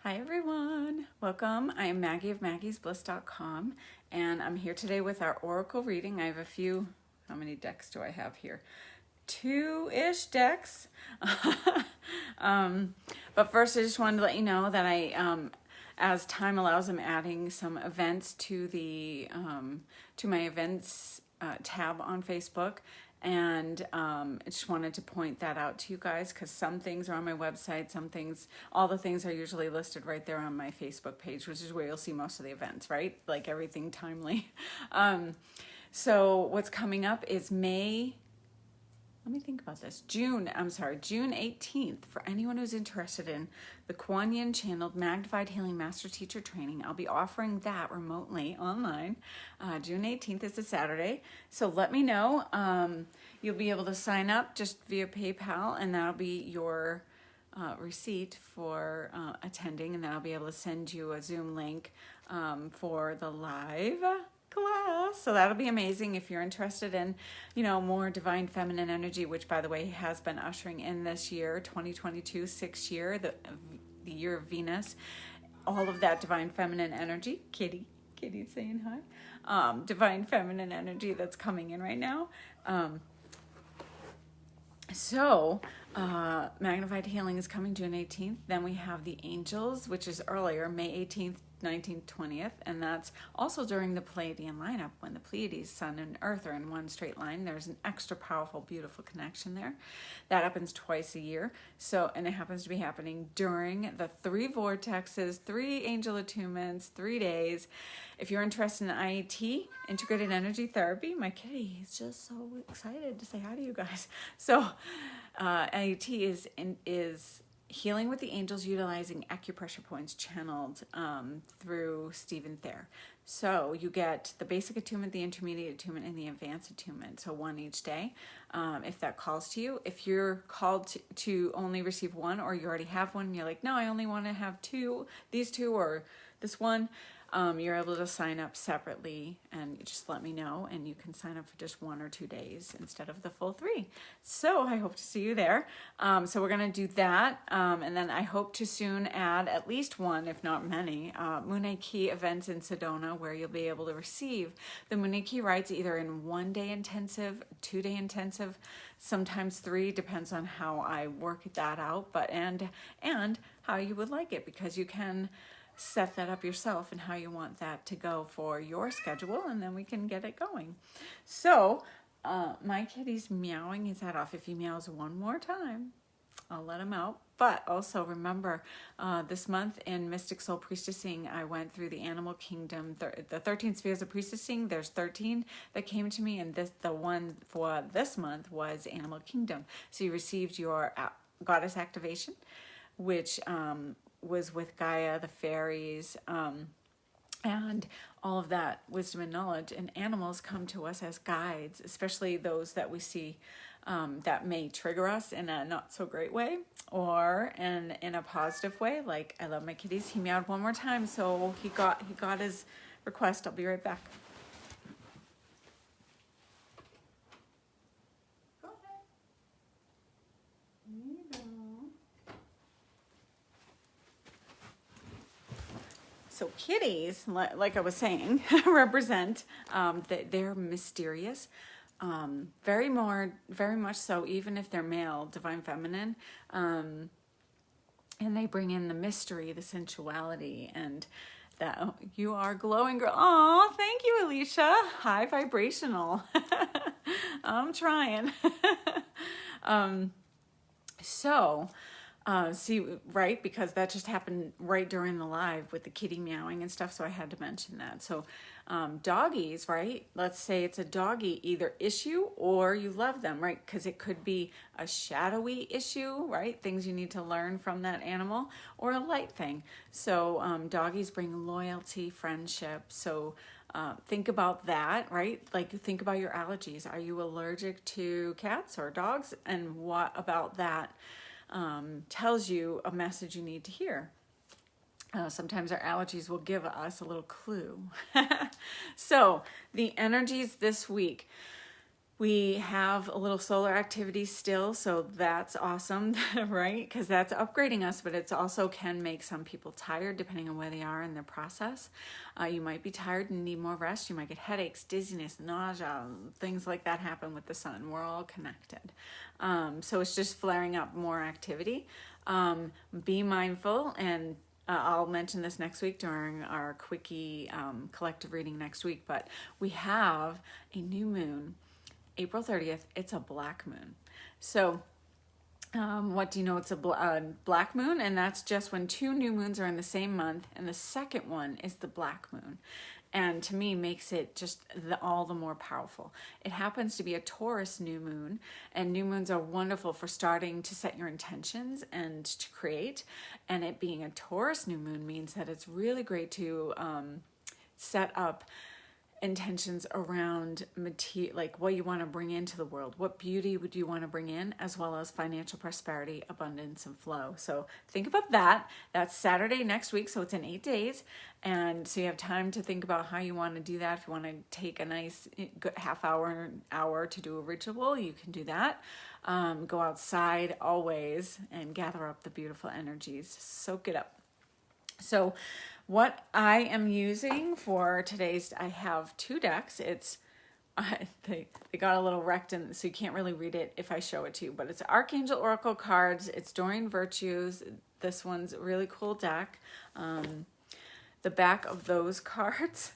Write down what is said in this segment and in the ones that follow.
Hi everyone, welcome. I am Maggie of maggiesbliss.com and I'm here today with our oracle reading. I have a few, how many decks do I have here? Two-ish decks. But first I just wanted to let you know that as time allows, I'm adding some events to the to my events tab on Facebook. And I just wanted to point that out to you guys because some things are on my website, some things, all the things are usually listed right there on my Facebook page, which is where you'll see most of the events, right? Like everything timely. So what's coming up is June 18th. For anyone who's interested in the Kuan Yin channeled Magnified Healing Master Teacher Training, I'll be offering that remotely online. June 18th is a Saturday. So let me know. You'll be able to sign up just via PayPal, and that'll be your receipt for attending, and then I'll be able to send you a Zoom link for the live class. So that'll be amazing if you're interested in, more divine feminine energy, which by the way has been ushering in this year, 2022, 6th year, the year of Venus. All of that divine feminine energy, Kitty's saying hi. Divine feminine energy that's coming in right now. Magnified Healing is coming June 18th. Then we have the Angels, which is earlier, May 18th, 19th, 20th, and that's also during the Pleiadian lineup when the Pleiades, Sun and Earth are in one straight line. There's an extra powerful, beautiful connection there. That happens twice a year. And it happens to be happening during the 3 vortexes, 3 angel attunements, 3 days. If you're interested in IET, Integrated Energy Therapy, my kitty is just so excited to say hi to you guys. So IET is healing with the angels utilizing acupressure points channeled through Stephen Thayer. So you get the basic attunement, the intermediate attunement, and the advanced attunement. So one each day, if that calls to you. If you're called to only receive one, or you already have one, and you're like, no, I only want to have these two, or this one, you're able to sign up separately, and you just let me know, and you can sign up for just 1 or 2 days instead of the full 3. So I hope to see you there. So we're going to do that, and then I hope to soon add at least one, if not many, Moon Key events in Sedona, where you'll be able to receive the Moon Key rites either in 1-day intensive, 2-day intensive, sometimes 3, depends on how I work that out, but and how you would like it, because you can set that up yourself and how you want that to go for your schedule, and then we can get it going. So my kitty's meowing his head off. If he meows one more time, I'll let him out. But also remember, this month in Mystic Soul Priestessing, I went through the animal kingdom, the 13 spheres of priestessing. There's 13 that came to me, and the one for this month was animal kingdom. So you received your goddess activation, which was with Gaia, the fairies, and all of that wisdom and knowledge. And animals come to us as guides, especially those that we see that may trigger us in a not so great way, or in a positive way. Like, I love my kitties. He meowed one more time, so he got his request. I'll be right back. Go ahead. There you go. So kitties, like I was saying, represent that they're mysterious, very much so, even if they're male, divine feminine, and they bring in the mystery, the sensuality, and that you are glowing girl. Oh, thank you, Alicia. High vibrational. I'm trying. See, right, because that just happened right during the live with the kitty meowing and stuff, so I had to mention that. So doggies, right, let's say it's a doggy either issue or you love them, right, because it could be a shadowy issue, right, things you need to learn from that animal, or a light thing. So doggies bring loyalty, friendship. So think about that, right? Like, think about your allergies. Are you allergic to cats or dogs? And what about that tells you a message you need to hear. Sometimes our allergies will give us a little clue. So the energies this week, We have a little solar activity still, so that's awesome, right? Because that's upgrading us, but it's also can make some people tired depending on where they are in their process. You might be tired and need more rest. You might get headaches, dizziness, nausea, things like that happen with the sun. We're all connected. So it's just flaring up more activity. Be mindful, and I'll mention this next week during our quickie collective reading next week, but we have a new moon April 30th, it's a black moon. So what do you know? It's a black moon, and that's just when 2 new moons are in the same month, and the second one is the black moon. And to me, makes it just all the more powerful. It happens to be a Taurus new moon, and new moons are wonderful for starting to set your intentions and to create. And it being a Taurus new moon means that it's really great to set up intentions around like what you want to bring into the world, what beauty would you want to bring in, as well as financial prosperity, abundance, and flow. So think about that. That's Saturday next week, so it's in 8 days, and so you have time to think about how you want to do that. If you want to take a nice good half hour to do a ritual, you can do that. Go outside always and gather up the beautiful energies, soak it up. So what I am using for today's, I have 2 decks. It's they got a little wrecked, and so you can't really read it if I show it to you, but it's Archangel Oracle cards. It's Doreen Virtues. This one's a really cool deck. The back of those cards,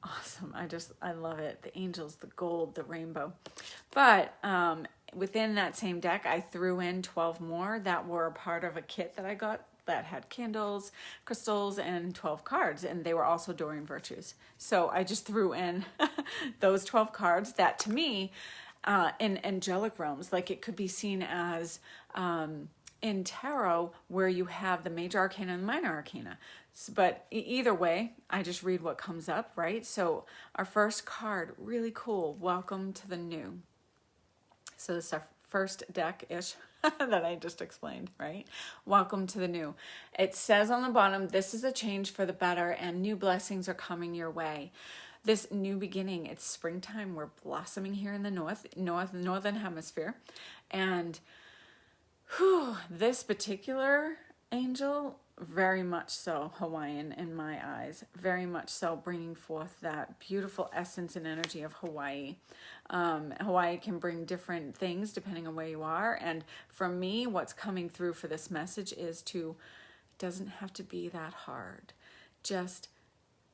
awesome. I love it. The angels, the gold, the rainbow. But within that same deck, I threw in 12 more that were a part of a kit that I got that had candles, crystals, and 12 cards, and they were also Doreen Virtues. So I just threw in those 12 cards that, to me, in angelic realms, like it could be seen as in tarot, where you have the major arcana and the minor arcana. But either way, I just read what comes up, right? So our first card, really cool. Welcome to the new. So this is our first deck-ish that I just explained, right? Welcome to the new. It says on the bottom, this is a change for the better, and new blessings are coming your way. This new beginning, it's springtime. We're blossoming here in the northern hemisphere. And this particular angel, very much so Hawaiian in my eyes, very much so bringing forth that beautiful essence and energy of Hawaii. Hawaii can bring different things depending on where you are. And for me, what's coming through for this message is it doesn't have to be that hard. Just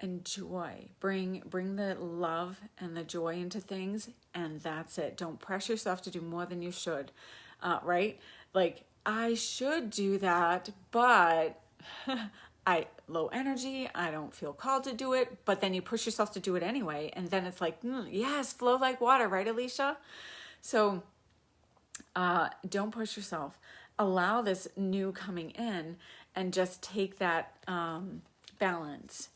enjoy. Bring the love and the joy into things, and that's it. Don't pressure yourself to do more than you should, right? Like, I should do that, but low energy, I don't feel called to do it, but then you push yourself to do it anyway, and then it's like, yes, flow like water, right, Alicia? So don't push yourself. Allow this new coming in, and just take that balance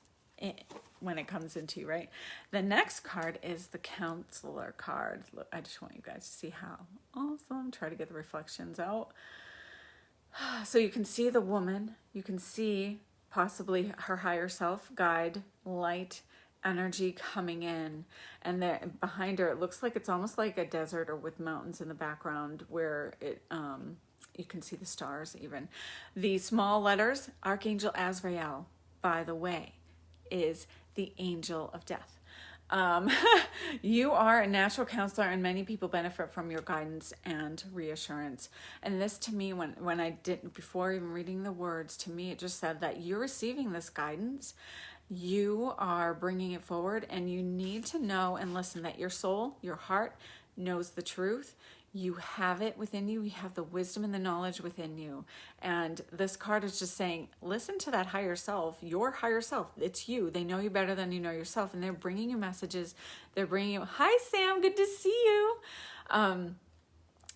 when it comes into you, right? The next card is the Counselor card. Look, I just want you guys to see how awesome. Try to get the reflections out. So you can see the woman, you can see possibly her higher self, guide, light, energy coming in. And there behind her, it looks like it's almost like a desert, or with mountains in the background, where it you can see the stars even. The small letters, Archangel Azrael, by the way, is the angel of death. You are a natural counselor, and many people benefit from your guidance and reassurance. And this, to me, when I did, before even reading the words, to me it just said that you're receiving this guidance, you are bringing it forward, and you need to know and listen that your soul, your heart, knows the truth. You have it within you. You have the wisdom and the knowledge within you. And this card is just saying, listen to that higher self, your higher self. It's you. They know you better than you know yourself. And they're bringing you messages. They're bringing you, hi, Sam, good to see you.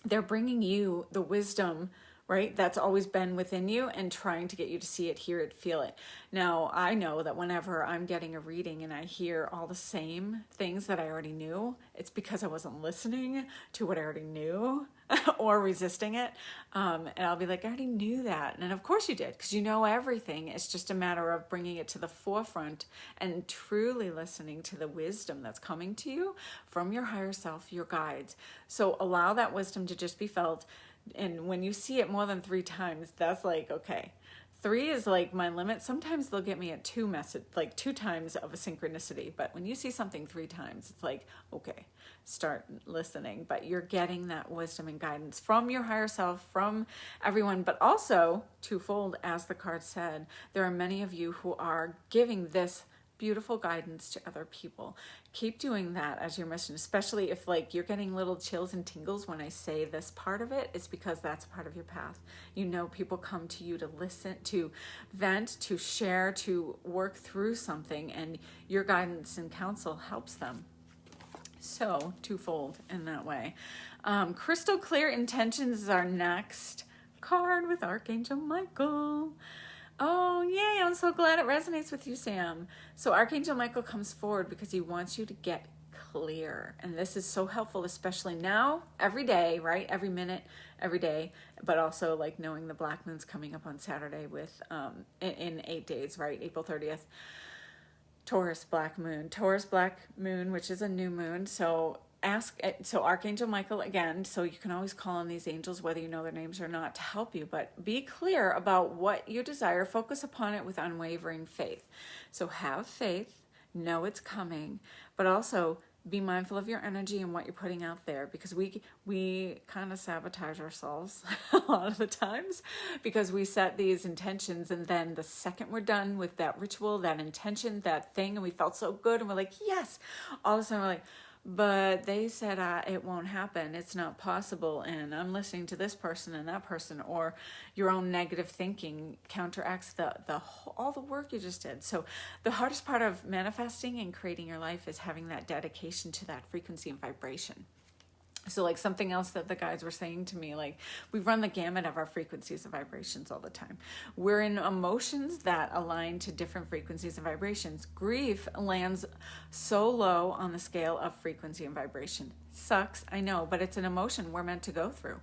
They're bringing you the wisdom, right? That's always been within you, and trying to get you to see it, hear it, feel it. Now, I know that whenever I'm getting a reading and I hear all the same things that I already knew, it's because I wasn't listening to what I already knew. or resisting it. And I'll be like, I already knew that. And of course you did, because you know everything. It's just a matter of bringing it to the forefront and truly listening to the wisdom that's coming to you from your higher self, your guides. So allow that wisdom to just be felt. And when you see it more than 3 times, that's like, okay. 3 is like my limit. Sometimes they'll get me at 2 times of a synchronicity. But when you see something 3 times, it's like, okay, start listening. But you're getting that wisdom and guidance from your higher self, from everyone, but also twofold, as the card said, there are many of you who are giving this beautiful guidance to other people. Keep doing that as your mission, especially if like you're getting little chills and tingles when I say this part of it. It's because that's part of your path. You know, people come to you to listen, to vent, to share, to work through something, and your guidance and counsel helps them. So twofold in that way. Crystal clear intentions is our next card with Archangel Michael. Oh, yay, I'm so glad it resonates with you, Sam. So Archangel Michael comes forward because he wants you to get clear. And this is so helpful, especially now, every day, right? Every minute, every day. But also like knowing the black moon's coming up on Saturday with in 8 days, right? April 30th. Taurus black moon, which is a new moon. So Archangel Michael again, so you can always call on these angels, whether you know their names or not, to help you, but be clear about what you desire. Focus upon it with unwavering faith. So have faith, know it's coming, but also be mindful of your energy and what you're putting out there, because we kind of sabotage ourselves a lot of the times because we set these intentions, and then the second we're done with that ritual, that intention, that thing, and we felt so good and we're like, yes, all of a sudden we're like, but they said it won't happen, it's not possible, and I'm listening to this person and that person, or your own negative thinking counteracts all the work you just did. So the hardest part of manifesting and creating your life is having that dedication to that frequency and vibration. So like something else that the guides were saying to me, like we run the gamut of our frequencies and vibrations all the time. We're in emotions that align to different frequencies and vibrations. Grief lands so low on the scale of frequency and vibration. Sucks, I know, but it's an emotion we're meant to go through.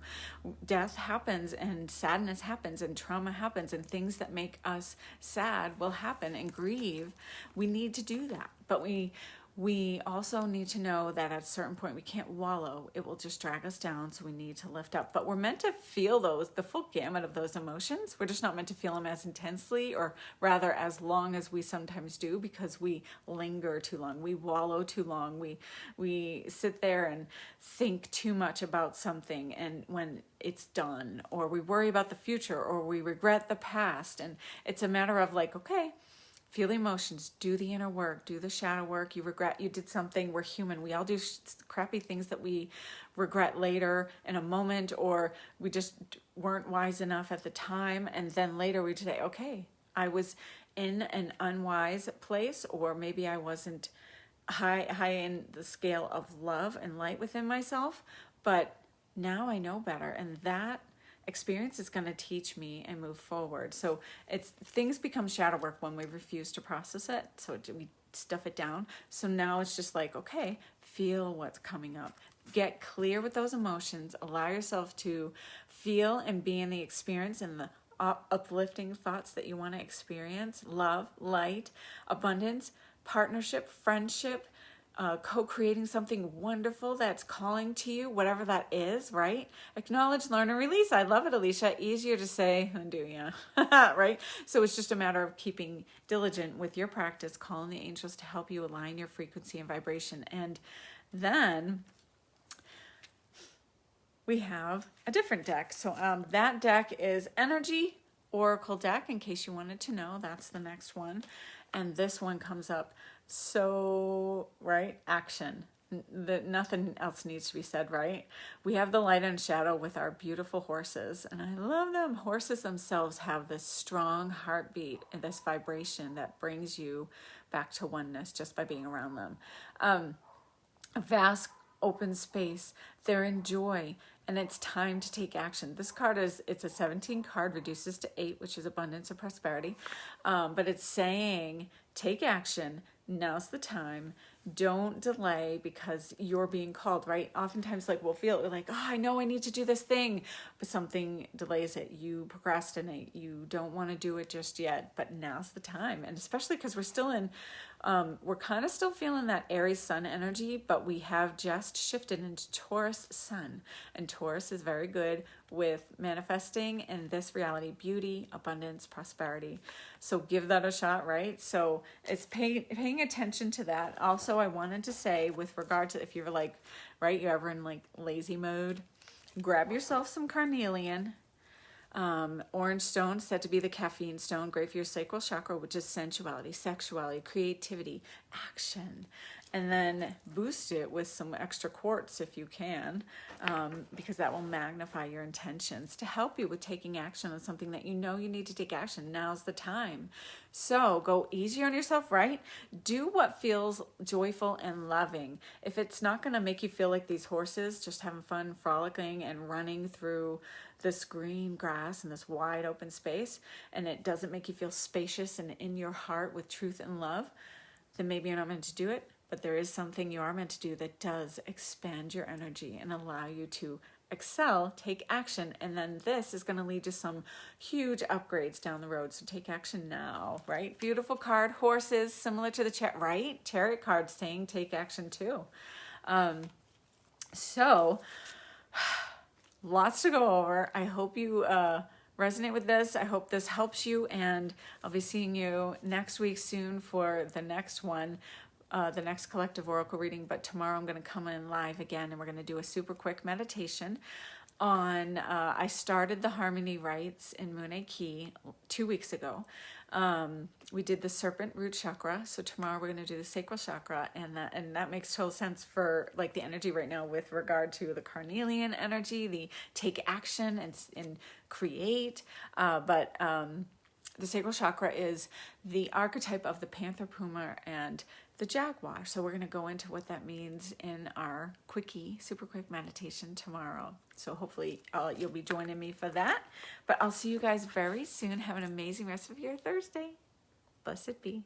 Death happens, and sadness happens, and trauma happens, and things that make us sad will happen, and grieve. We need to do that, but we also need to know that at a certain point we can't wallow. It will just drag us down, so we need to lift up. But we're meant to feel the full gamut of those emotions. We're just not meant to feel them as intensely, or rather as long as we sometimes do, because we linger too long. We wallow too long. We sit there and think too much about something, and when it's done, or we worry about the future, or we regret the past. And it's a matter of like, okay, feel the emotions, do the inner work, do the shadow work. You regret you did something. We're human. We all do crappy things that we regret later in a moment, or we just weren't wise enough at the time. And then later we say, okay, I was in an unwise place, or maybe I wasn't high in the scale of love and light within myself, but now I know better. And that experience is going to teach me and move forward. So things become shadow work when we refuse to process it. So we stuff it down. So now it's just like, okay, feel what's coming up. Get clear with those emotions. Allow yourself to feel and be in the experience and the uplifting thoughts that you want to experience. Love, light, abundance, partnership, friendship, co-creating something wonderful that's calling to you, whatever that is, right? Acknowledge, learn, and release. I love it, Alicia. Easier to say than do, yeah. Right? So it's just a matter of keeping diligent with your practice, calling the angels to help you align your frequency and vibration. And then we have a different deck. So that deck is Energy Oracle deck, in case you wanted to know. That's the next one. And this one comes up. So, right, action. Nothing else needs to be said, right? We have the light and shadow with our beautiful horses, and I love them. Horses themselves have this strong heartbeat and this vibration that brings you back to oneness just by being around them. A vast open space they're in joy, and it's time to take action. This card it's a 17 card, reduces to 8, which is abundance and prosperity. But it's saying, take action. Now's the time. Don't delay because you're being called, right? Oftentimes, like, we'll feel like, oh, I know I need to do this thing, but something delays it. You procrastinate. You don't want to do it just yet, but now's the time. And especially because we're still in, we're kind of still feeling that Aries sun energy, but we have just shifted into Taurus sun. And Taurus is very good with manifesting in this reality, beauty, abundance, prosperity. So give that a shot, right? So it's paying attention to that. Also, I wanted to say, with regard to, if you're like, right, you're ever in like lazy mode, grab yourself some carnelian. Orange stone, said to be the caffeine stone, great for your sacral chakra, which is sensuality, sexuality, creativity, action. And then boost it with some extra quartz if you can, because that will magnify your intentions to help you with taking action on something that you know you need to take action. Now's the time. So go easier on yourself, right? Do what feels joyful and loving. If it's not going to make you feel like these horses just having fun, frolicking and running through this green grass and this wide open space, and it doesn't make you feel spacious and in your heart with truth and love, then maybe you're not meant to do it. But there is something you are meant to do that does expand your energy and allow you to excel, take action, and then this is going to lead to some huge upgrades down the road. So take action now, right? Beautiful card, horses, similar to the chat, right? Chariot card saying take action too. So lots to go over. I hope you resonate with this. I hope this helps you, and I'll be seeing you next week soon for the next one. The next collective oracle reading, but tomorrow I'm going to come in live again, and we're going to do a super quick meditation on, I started the Harmony Rites in Moon Key 2 weeks ago. We did the serpent root chakra, so tomorrow we're going to do the sacral chakra, and that makes total sense for like the energy right now with regard to the carnelian energy, the take action and create, but the sacral chakra is the archetype of the panther, puma, and the jaguar. So we're going to go into what that means in our quickie, super quick meditation tomorrow. So hopefully you'll be joining me for that. But I'll see you guys very soon. Have an amazing rest of your Thursday. Blessed be.